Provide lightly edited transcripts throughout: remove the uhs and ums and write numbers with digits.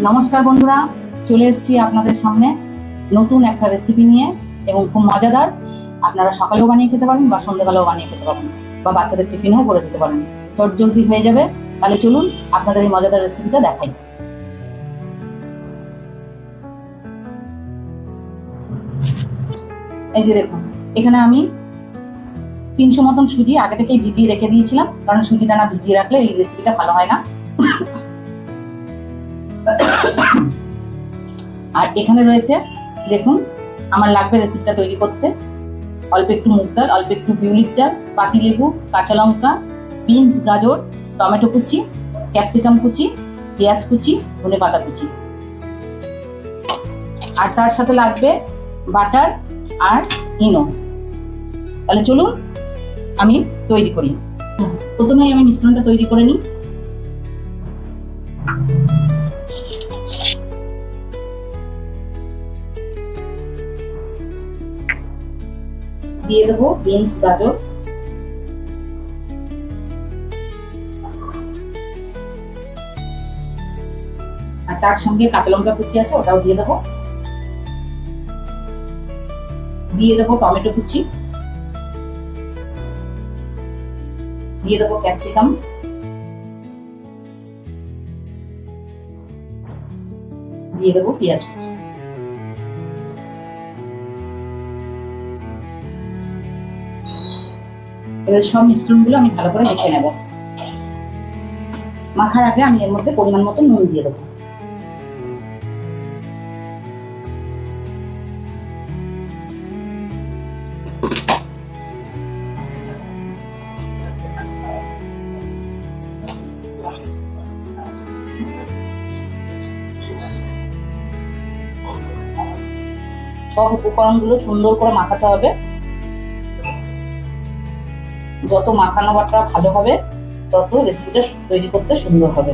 নমস্কার বন্ধুরা, চলে এসেছি আপনাদের সামনে নতুন একটা রেসিপি নিয়ে এবং খুব মজাদার। আপনারা সকালেও বানিয়ে খেতে পারেন বা সন্ধ্যেবেলাও বানিয়ে খেতে পারেন বা বাচ্চাদের টিফিনেও করে দিতে পারেন। চটজলদি হয়ে যাবে। তাহলে চলুন আপনাদের এই মজাদার রেসিপিটা দেখাই। এই যে দেখুন, এখানে আমি 300 মতন সুজি আগে থেকেই ভিজিয়ে রেখে দিয়েছিলাম, কারণ সুজিটা না ভিজিয়ে রাখলে এই রেসিপিটা ভালো হয় না। আর এখানে রয়েছে, দেখুন, আমার লাগবে রেসিপিটা তৈরি করতে অল্প একটু মুগ ডাল, অল্প একটু বিউলির ডাল, পাতিলেবু, কাঁচা লঙ্কা, বিনস, গাজর, টমেটো কুচি, ক্যাপসিকাম কুচি, পেঁয়াজ কুচি, ধনেপাতা কুচি। আর তার সাথে লাগবে বাটার আর ইনো। তাহলে চলুন আমি তৈরি করি। প্রথমেই আমি মিশ্রণটা তৈরি করে নিই। দিয়ে দেবো বিনস, গাজর, আর তার সঙ্গে কাঁচা লঙ্কা কুচি আছে, ওটাও দিয়ে দেবো। দিয়ে দেবো টমেটো কুচি, দিয়ে দেবো ক্যাপসিকাম, দিয়ে দেবো পেঁয়াজ কুচি। এবার সব মিশ্রণগুলো আমি ভালো করে মেখে নেব। মাখার আগে আমি এর মধ্যে পরিমাণ মতো নুন দিয়ে দেবো। সব উপকরণগুলো সুন্দর করে মাখাতে হবে। যত মাখানো বাটা ভালো হবে তত রেসিপিটা তৈরি করতে সুন্দর হবে।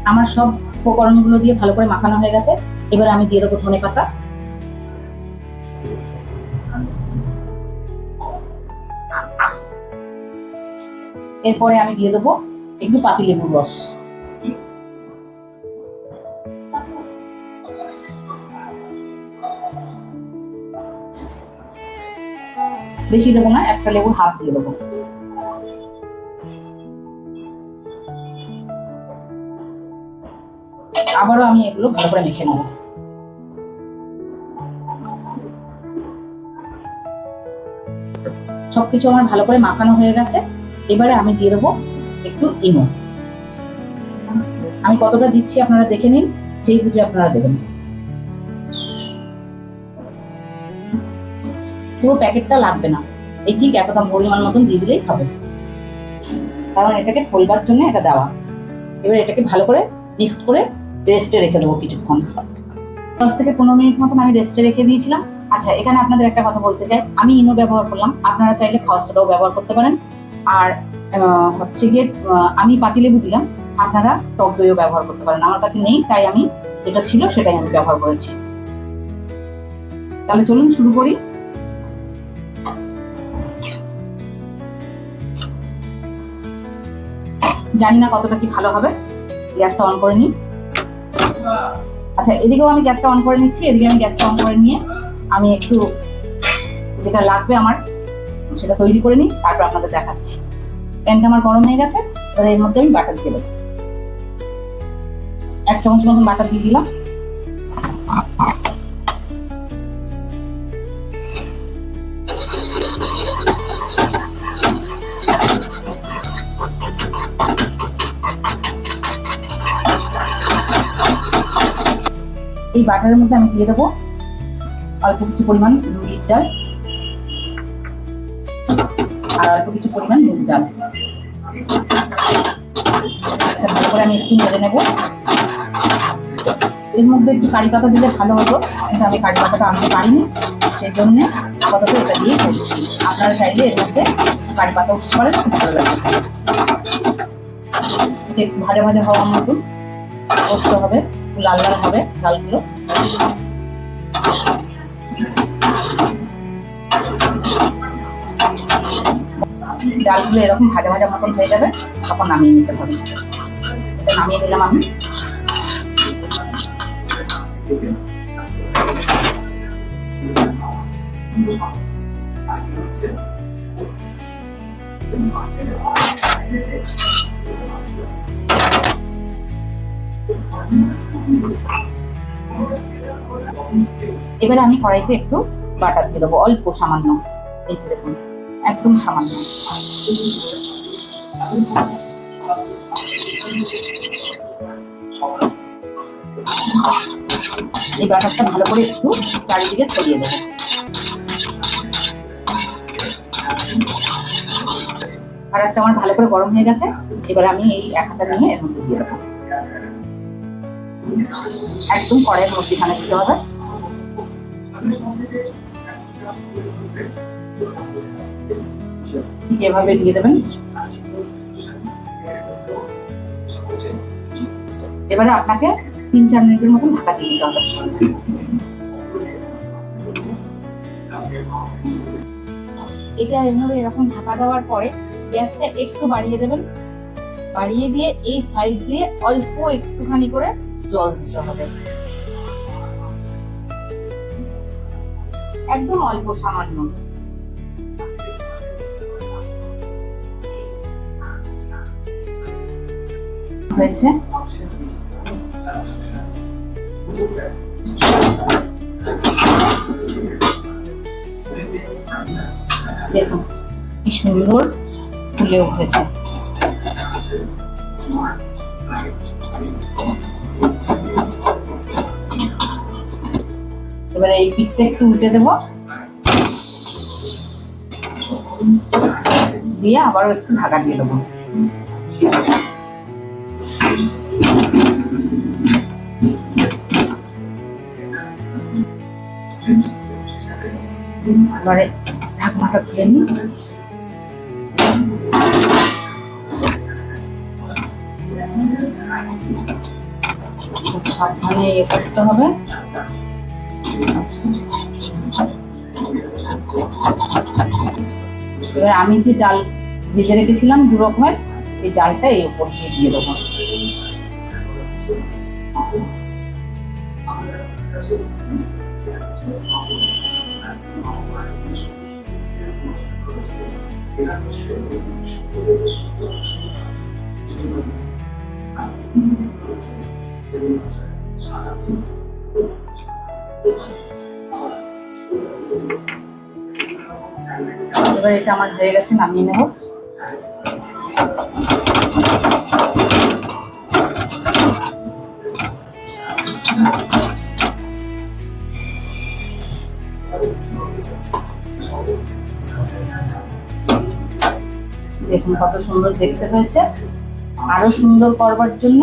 আমার সব উপকরণগুলো দিয়ে ভালো করে মাখানো হয়ে গেছে। এবার আমি দিয়ে দেবো ধনেপাতা, এরপরে আমি দিয়ে দেবো একটু পাতিলেবুর রস, বেশি দেবো না, একটা লেবুর হাফ দিয়ে দেবো। আবারও আমি এগুলো ভালো করে মেখে নেব। সবকিছু আমার ভালো করে মাখানো হয়ে গেছে। এবারে আমি দিয়ে দেবো একটু ইনো। আমি কতটা দিচ্ছি আপনারা দেখে নিন, সেই বুঝে আপনারা দেবেন। পুরো প্যাকেটটা লাগবে না, এই ঠিক এতটা পরিমাণ মতন দিয়ে দিলেই হবে, কারণ এটাকে ফোলবার জন্য এটা দেওয়া। এবার এটাকে ভালো করে মিক্স করে রেস্টে রেখে দেবো কিছুক্ষণ। 10 থেকে 15 মিনিট মতন আমি রেস্টে রেখে দিয়েছিলাম। আচ্ছা, এখানে আপনাদের একটা কথা বলতে চাই, আমি ইনো ব্যবহার করলাম, আপনারা চাইলে খাওয়া সোডাও ব্যবহার করতে পারেন। আর হচ্ছে গিয়ে আমি পাতিলেবু দিলাম, আপনারা টক দইও ব্যবহার করতে পারেন। আমার কাছে নেই, তাই আমি যেটা ছিল সেটাই আমি ব্যবহার করেছি। তাহলে চলুন শুরু করি। জানি না কতটা কি ভালো হবে, গ্যাসটা অন করে নিই। আচ্ছা, এদিকেও আমি গ্যাসটা অন করে নিচ্ছি। এদিকে আমি গ্যাসটা অন করে নিয়ে আমি একটু যেটা লাগবে আমার সেটা তৈরি করে নিই, তারপর আপনাদের দেখাচ্ছি। প্যানটা আমার গরম হয়ে গেছে, এবার এর মধ্যে আমি বাটার দিয়ে দেবো। 1 চামচ মতন বাটার দিয়ে দিলাম। এই বাটারের মধ্যে আমি দিয়ে দেবো অল্প কিছু পরিমাণ বিউলির ডাল আর অল্প কিছু পরিমাণ মুগ ডাল। ভালো করে আমি একটু নেড়ে নেবো। এর মধ্যে একটু কারি পাতা দিলে ভালো হতো, কিন্তু আমি কারি পাতাটা আনতে পারিনি, সেই জন্য আপাতত এটা দিয়ে করছি। আপনারা চাইলে এর মধ্যে কারি পাতা উঠতে পারেন, খুব ভালো লাগে। একটু ভাজা ভাজা হওয়ার মতন করতে হবে, লাল লাল হবে ডালগুলো। ডালগুলো এরকম ভাজা ভাজা মতন হয়ে যাবে, তখন নামিয়ে নিতে হবে। এটা নামিয়ে নিলাম আমি। এবারে আমি কড়াইতে একটু বাটার দিয়ে দেবো, অল্প সামান্য। এই যে দেখুন, একদম সামান্য। এই বাটারটা ভালো করে একটু চারিদিকে ছড়িয়ে দেবো। বাটারটা আমার ভালো করে গরম হয়ে গেছে। এবার আমি এই এক হাতা নিয়ে এর মধ্যে দিয়ে দেবো। একদম কড়াইয়ের মধ্যেখানে দিতে হবে। ঠিক এভাবে দিয়ে দেবেন। এবারে আপনাকে 3-4 মিনিটের মতন ঢাকা দিয়ে দিতে হবে। এটা এভাবে এরকম ঢাকা দেওয়ার পরে গ্যাসটা একটু বাড়িয়ে দেবেন। বাড়িয়ে দিয়ে এই সাইড দিয়ে অল্প একটুখানি করে জল দিতে হবে, একদম অল্প সামান্য। হয়েছে। দেখুন কি সুন্দর ফুলে উঠেছে। এবারে এই পিঠটা একটু উল্টে দেবো, দিয়ে আবারও একটু ঢাকা দিয়ে দেবো। এবারে ঢাকনাটা খুলে নিই। খুব সাবধানে করতে হবে। এবার আমি যে ডাল ভেজে রেখেছিলাম 2 রকমের, এই ডালটা এই উপর দিয়ে দেবো। এবার এটা আমার হয়ে গেছে, নামিয়ে নেব। দেখুন কত সুন্দর দেখতে হয়েছে। আরো সুন্দর করবার জন্য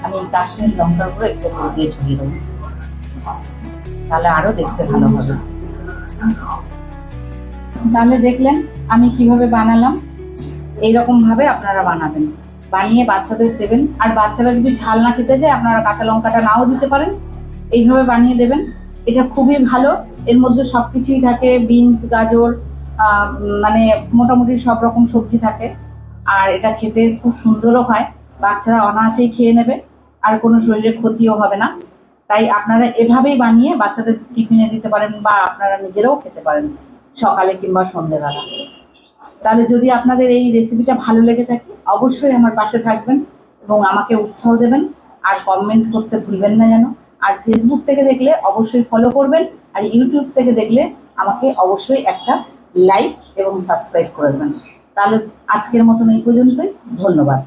আমি কাশ্মীর লঙ্কার উপরে একটু হলুদ দিয়ে ছড়িয়ে দেবো, তাহলে আরো দেখতে ভালো হবে। তাহলে দেখলেন আমি কিভাবে বানালাম। এইরকম ভাবে আপনারা বানাবেন, বানিয়ে বাচ্চাদের দেবেন। আর বাচ্চারা যদি ঝাল না খেতে চায় আপনারা কাঁচা লঙ্কাটা নাও দিতে পারেন। এইভাবে বানিয়ে দেবেন, এটা খুবই ভালো। এর মধ্যে সবকিছুই থাকে, বিনস, গাজর, মানে মোটামুটি সব রকম সবজি থাকে। আর এটা খেতে খুব সুন্দরও হয়, বাচ্চারা অনায়াসেই খেয়ে নেবে, আর কোনো শরীরের ক্ষতিও হবে না। তাই আপনারা এভাবেই বানিয়ে বাচ্চাদের টিফিনে দিতে পারেন, বা আপনারা নিজেরাও খেতে পারেন সকালে কিংবা সন্ধ্যেবেলা। তাহলে যদি আপনাদের এই রেসিপিটা ভালো লেগে থাকে অবশ্যই আমার পাশে থাকবেন এবং আমাকে উৎসাহ দেবেন, আর কমেন্ট করতে ভুলবেন না যেন। আর ফেসবুক থেকে দেখলে অবশ্যই ফলো করবেন, আর ইউটিউব থেকে দেখলে আমাকে অবশ্যই একটা লাইক এবং সাবস্ক্রাইব করে দেবেন। তাহলে আজকের মতন এই পর্যন্তই। ধন্যবাদ।